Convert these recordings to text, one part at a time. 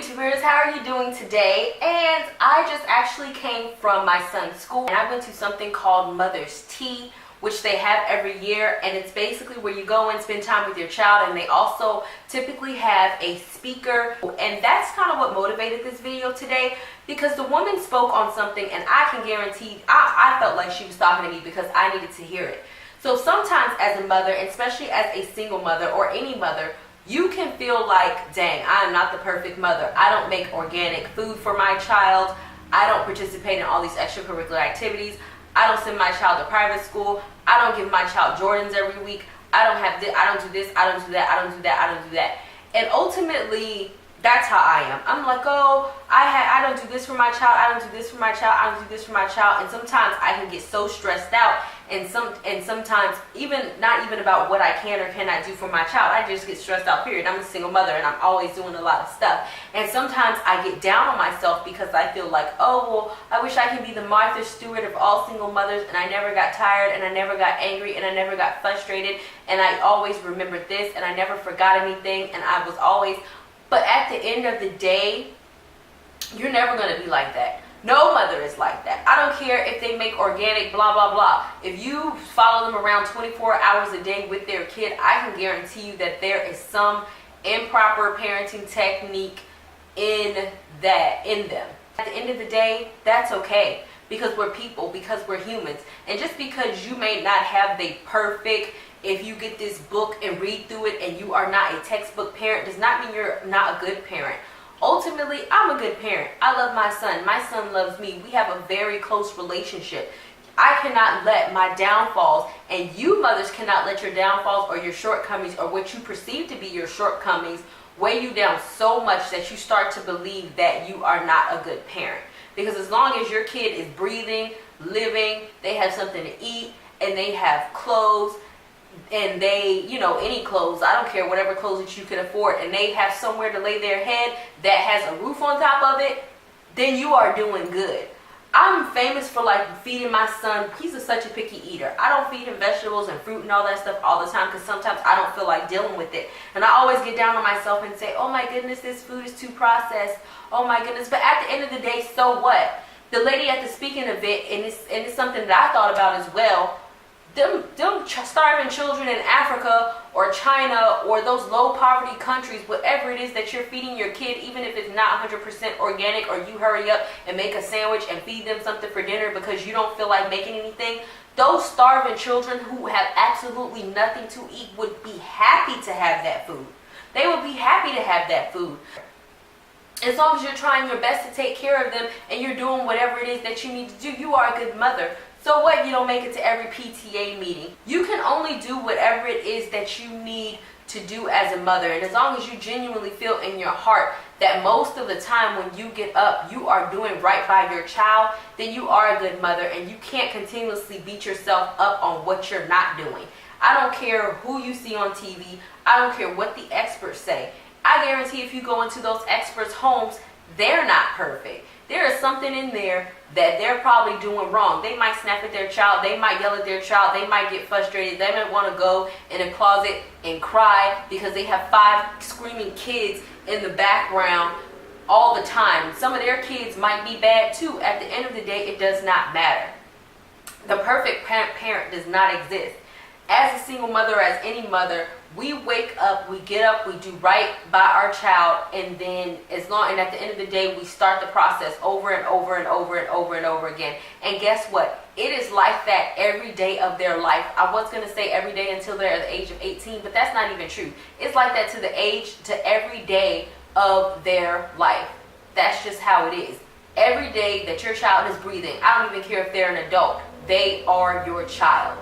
YouTubers, how are you doing today? And I just actually came from my son's school and I went to something called Mother's Tea, which they have every year, and it's basically where you go and spend time with your child, and they also typically have a speaker. And that's kind of what motivated this video today, because the woman spoke on something and I can guarantee I felt like she was talking to me because I needed to hear it. So sometimes as a mother, especially as a single mother or any mother, you can feel like, dang, I am not the perfect mother. I don't make organic food for my child. I don't participate in all these extracurricular activities. I don't send my child to private school. I don't give my child Jordans every week. I don't have this, I don't do this, I don't do that, I don't do that, I don't do that. And ultimately, that's how I am. I'm like, oh, I don't do this for my child, I don't do this for my child, I don't do this for my child. And sometimes I can get so stressed out, and sometimes not even about what I can or cannot do for my child. I just get stressed out, period. I'm a single mother and I'm always doing a lot of stuff. And sometimes I get down on myself because I feel like, oh, well, I wish I can be the Martha Stewart of all single mothers, and I never got tired, and I never got angry, and I never got frustrated, and I always remembered this, and I never forgot anything, and I was always... But at the end of the day, you're never going to be like that. No mother is like that. I don't care if they make organic, blah, blah, blah. If you follow them around 24 hours a day with their kid, I can guarantee you that there is some improper parenting technique in them. At the end of the day, that's okay, because we're people, because we're humans. And just because you may not have the perfect... If you get this book and read through it and you are not a textbook parent, does not mean you're not a good parent. Ultimately, I'm a good parent. I love my son. My son loves me. We have a very close relationship. I cannot let my downfalls, and you mothers cannot let your downfalls or your shortcomings or what you perceive to be your shortcomings weigh you down so much that you start to believe that you are not a good parent. Because as long as your kid is breathing, living, they have something to eat, and they have clothes, and they, any clothes, I don't care, whatever clothes that you can afford, and they have somewhere to lay their head that has a roof on top of it, then you are doing good. I'm famous for feeding my son. He's such a picky eater. I don't feed him vegetables and fruit and all that stuff all the time because sometimes I don't feel like dealing with it. And I always get down on myself and say, oh my goodness, this food is too processed. Oh my goodness. But at the end of the day, so what? The lady at the speaking event, and it's something that I thought about as well, them starving children in Africa or China or those low poverty countries, whatever it is that you're feeding your kid, even if it's not 100% organic, or you hurry up and make a sandwich and feed them something for dinner because you don't feel like making anything, those starving children who have absolutely nothing to eat would be happy to have that food. They would be happy to have that food. As long as you're trying your best to take care of them and you're doing whatever it is that you need to do, you are a good mother. So what, you don't make it to every PTA meeting? You can only do whatever it is that you need to do as a mother. And as long as you genuinely feel in your heart that most of the time when you get up, you are doing right by your child, then you are a good mother, and you can't continuously beat yourself up on what you're not doing. I don't care who you see on TV. I don't care what the experts say. I guarantee if you go into those experts' homes, they're not perfect. There is something in there that they're probably doing wrong. They might snap at their child. They might yell at their child. They might get frustrated. They might want to go in a closet and cry because they have 5 screaming kids in the background all the time. Some of their kids might be bad too. At the end of the day, it does not matter. The perfect parent does not exist. As a single mother, as any mother, we wake up, we get up, we do right by our child, and then and at the end of the day, we start the process over and over and over and over and over again. And guess what? It is like that every day of their life. I was going to say every day until they're at the age of 18, but that's not even true. It's like that to every day of their life. That's just how it is. Every day that your child is breathing, I don't even care if they're an adult, they are your child.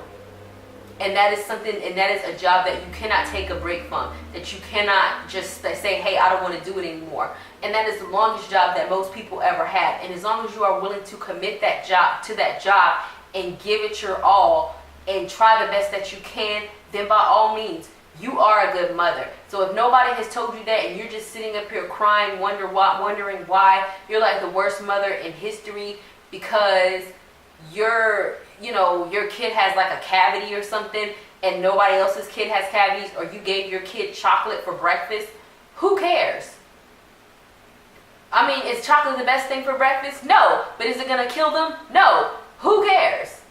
And that is something, and that is a job that you cannot take a break from, that you cannot just say, hey, I don't want to do it anymore. And that is the longest job that most people ever have. And as long as you are willing to commit that job and give it your all and try the best that you can, then by all means, you are a good mother. So if nobody has told you that and you're just sitting up here crying, wondering why you're like the worst mother in history because your kid has like a cavity or something and nobody else's kid has cavities, or you gave your kid chocolate for breakfast, who cares? chocolate the best thing for breakfast? No. But is it going to kill them? No. Who cares?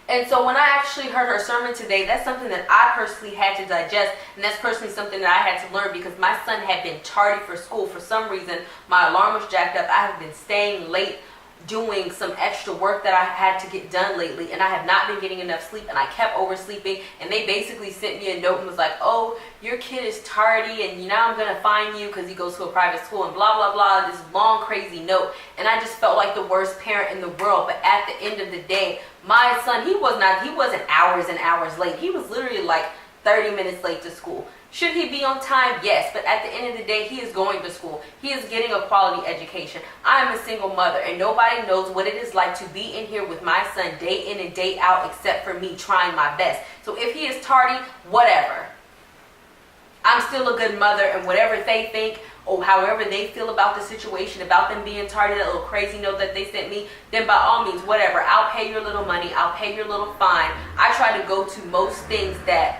And so when I actually heard her sermon today, that's something that I personally had to digest, and that's personally something that I had to learn because my son had been tardy for school. For some reason, my alarm was jacked up. I have been staying late doing some extra work that I had to get done lately, and I have not been getting enough sleep, and I kept oversleeping, and they basically sent me a note and was like, oh, your kid is tardy, and now I'm going to fine you because he goes to a private school, and blah, blah, blah, this long, crazy note. And I just felt like the worst parent in the world. But at the end of the day, my son, he wasn't hours and hours late. He was literally like 30 minutes late to school. Should he be on time? Yes, but at the end of the day, he is going to school. He is getting a quality education. I am a single mother, and nobody knows what it is like to be in here with my son day in and day out except for me trying my best. So if he is tardy, whatever. I'm still a good mother, and whatever they think or however they feel about the situation, about them being tardy, that little crazy note that they sent me, then by all means, whatever. I'll pay your little money. I'll pay your little fine. I try to go to most things that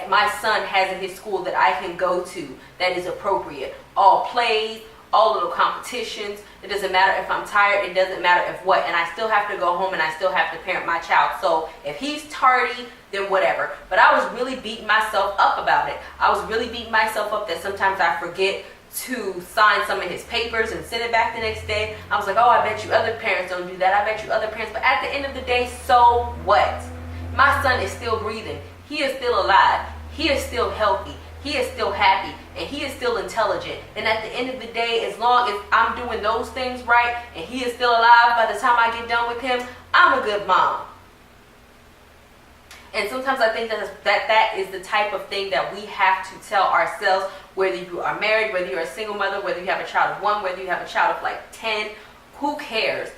my son has in his school that I can go to that is appropriate. All plays, all little competitions. It doesn't matter if I'm tired. It doesn't matter if what. And I still have to go home and I still have to parent my child. So if he's tardy, then whatever. But I was really beating myself up about it. I was really beating myself up that sometimes I forget to sign some of his papers and send it back the next day. I was like, oh, I bet you other parents don't do that. I bet you other parents. But at the end of the day, so what? My son is still breathing. He is still alive. He is still healthy. He is still happy. And he is still intelligent. And at the end of the day, as long as I'm doing those things right and he is still alive by the time I get done with him, I'm a good mom. And sometimes I think that is the type of thing that we have to tell ourselves, whether you are married, whether you're a single mother, whether you have a child of 1, whether you have a child of like 10, who cares?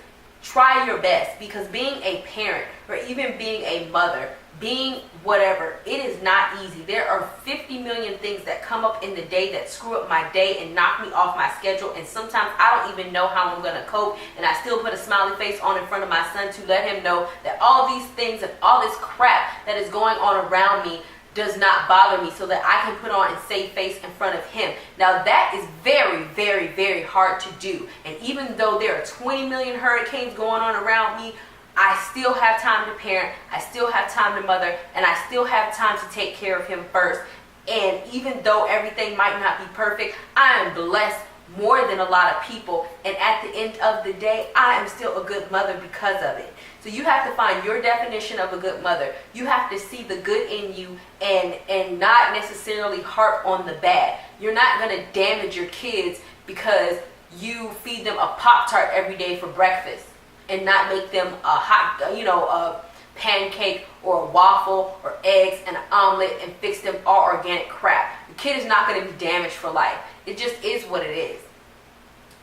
Try your best, because being a parent or even being a mother, being whatever, it is not easy. There are 50 million things that come up in the day that screw up my day and knock me off my schedule, and sometimes I don't even know how I'm going to cope, and I still put a smiley face on in front of my son to let him know that all these things and all this crap that is going on around me does not bother me, so that I can put on and save face in front of him. Now that is very, very, very hard to do. And even though there are 20 million hurricanes going on around me, I still have time to parent, I still have time to mother, and I still have time to take care of him first. And even though everything might not be perfect, I am blessed more than a lot of people. And at the end of the day, I am still a good mother because of it. So you have to find your definition of a good mother. You have to see the good in you and not necessarily harp on the bad. You're not going to damage your kids because you feed them a Pop-Tart every day for breakfast and not make them a pancake or a waffle or eggs and an omelet and fix them all organic crap. The kid is not going to be damaged for life. It just is what it is.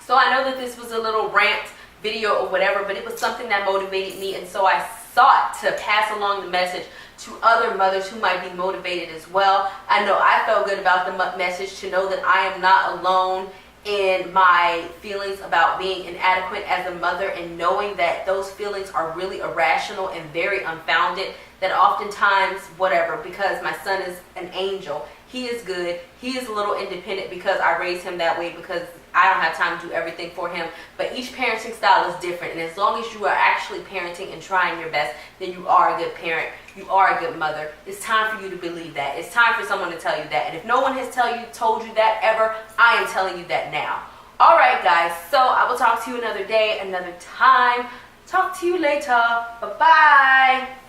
So I know that this was a little rant video or whatever, but it was something that motivated me, and so I sought to pass along the message to other mothers who might be motivated as well. I know I felt good about the message, to know that I am not alone in my feelings about being inadequate as a mother, and knowing that those feelings are really irrational and very unfounded, that oftentimes whatever, because my son is an angel, he is good, he is a little independent because I raised him that way, because I don't have time to do everything for him. But each parenting style is different, and as long as you are actually parenting and trying your best, then you are a good parent, you are a good mother. It's time for you to believe that. It's time for someone to tell you that. And if no one has told you that ever, I am telling you that now. All right, guys, so I will talk to you another day, another time. Talk to you later. Bye-bye.